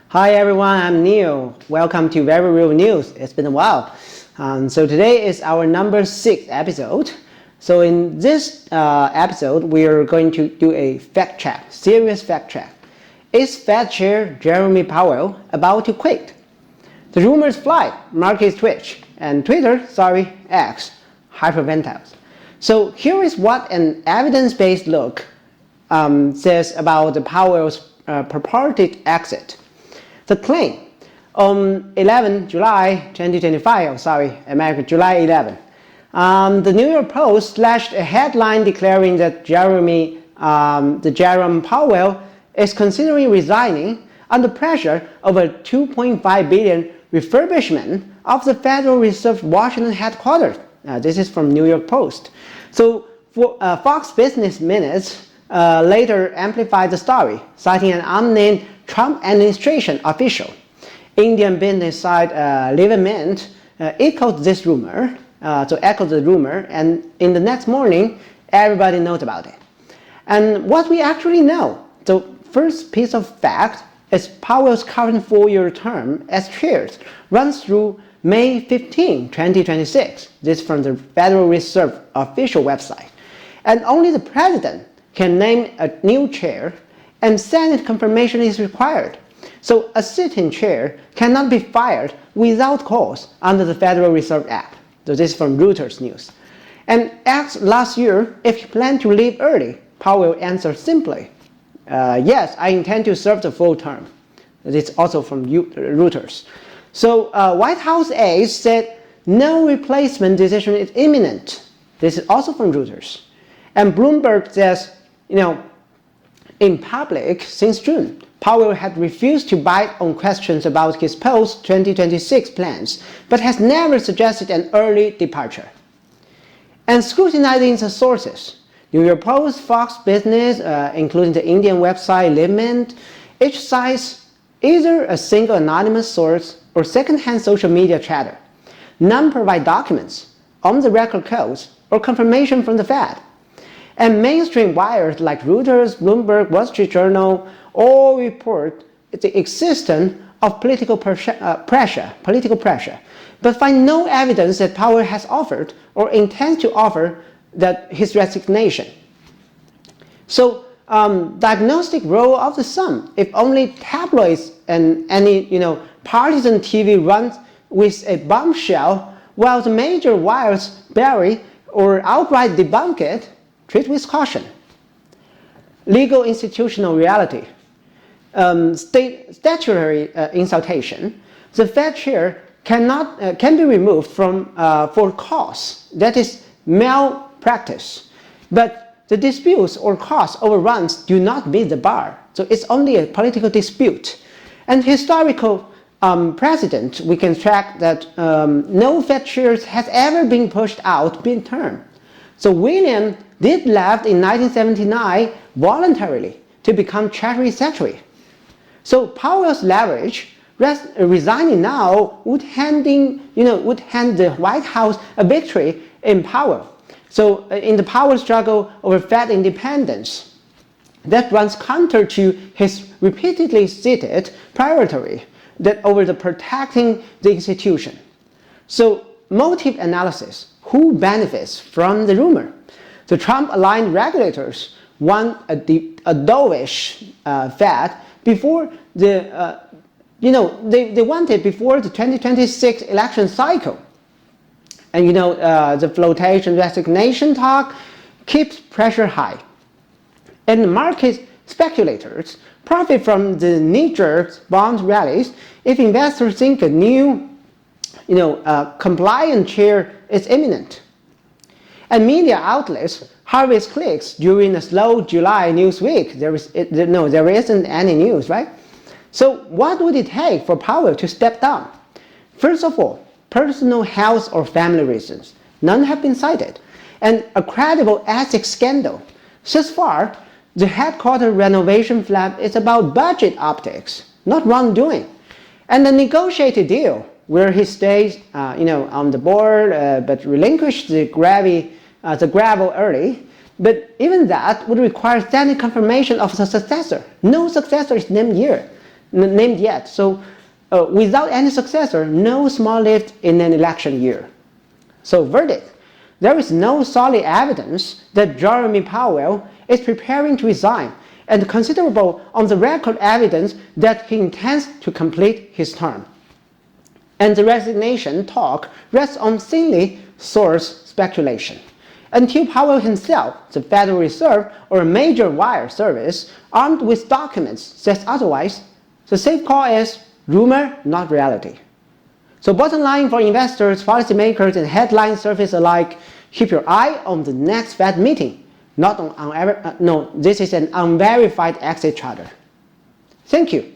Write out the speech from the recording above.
Hi everyone, I'm Neil. Welcome to Very Real News. It's been a while. So today is our number 6 episode. So in this episode, we are going to do a fact check, serious fact check. Is Fed Chair Jerome Powell about to quit? The rumors fly, markets twitch, and Twitter, X, hyperventilates. So here is what an evidence-based look says about the Powell's purported exit. The claim on July 11, July 11. The New York Post slashed a headline declaring that Jerome Powell is considering resigning under pressure of a $2.5 billion refurbishment of the Federal Reserve Washington headquarters. This is from New York Post. So Fox Business Minutes later amplified the story, citing an unnamed Trump administration official. Indian business site Mint echoed the rumor, and in the next morning, everybody knows about it. And what we actually know, the first piece of fact is Powell's current 4-year term as chair runs through May 15, 2026. This from the Federal Reserve official website. And only the president can name a new chair, and Senate confirmation is required. So a sitting chair cannot be fired without cause under the Federal Reserve Act. So this is from Reuters News. And asked last year if he planned to leave early, Powell answered simply, yes, I intend to serve the full term. This is also from Reuters. So White House aides said no replacement decision is imminent. This is also from Reuters. And Bloomberg says, in public since June, Powell had refused to bite on questions about his post-2026 plans, but has never suggested an early departure. And scrutinizing the sources, New York Post, Fox Business, including the Indian website Mint, each cites either a single anonymous source or second-hand social media chatter. None provide documents, on-the-record codes, or confirmation from the Fed. And mainstream wires like Reuters, Bloomberg, Wall Street Journal all report the existence of political pressure, but find no evidence that Powell has offered or intends to offer his resignation. So, diagnostic role of the Sun. If only tabloids and any partisan TV runs with a bombshell, while the major wires bury or outright debunk it, treat with caution. Legal institutional reality. Statutory insultation. The Fed chair can be removed for cause, that is malpractice. But the disputes or cost overruns do not meet the bar. So it's only a political dispute. And historical precedent, we can track that no Fed chair has ever been pushed out mid-term. So William did left in 1979 voluntarily to become Treasury Secretary. So Powell's leverage, resigning now, would hand the White House a victory in power. So in the power struggle over Fed independence, that runs counter to his repeatedly stated priority that over the protecting the institution. So motive analysis, who benefits from the rumor? The Trump-aligned regulators want a dovish Fed before they want it before the 2026 election cycle. And the flotation resignation talk keeps pressure high. And market speculators profit from the knee-jerk bond rallies if investors think a new compliant chair is imminent. And media outlets harvest clicks during a slow July news week. There isn't any news, right? So what would it take for Powell to step down? First of all, personal health or family reasons. None have been cited. And a credible ethics scandal. Thus far, the headquarters renovation flap is about budget optics, not wrongdoing. And the negotiated deal, where he stays, on the board, but relinquished the gravel early. But even that would require Senate confirmation of the successor. No successor is named here. named yet. So without any successor, no small-lived in an election year. So verdict, there is no solid evidence that Jerome Powell is preparing to resign, and considerable on-the-record evidence that he intends to complete his term. And the resignation talk rests on thinly sourced speculation. Until Powell himself, the Federal Reserve, or a major wire service armed with documents says otherwise, the safe call is rumor, not reality. So bottom line for investors, policymakers, and headline surface alike, keep your eye on the next Fed meeting. Not on this is an unverified exit charter. Thank you.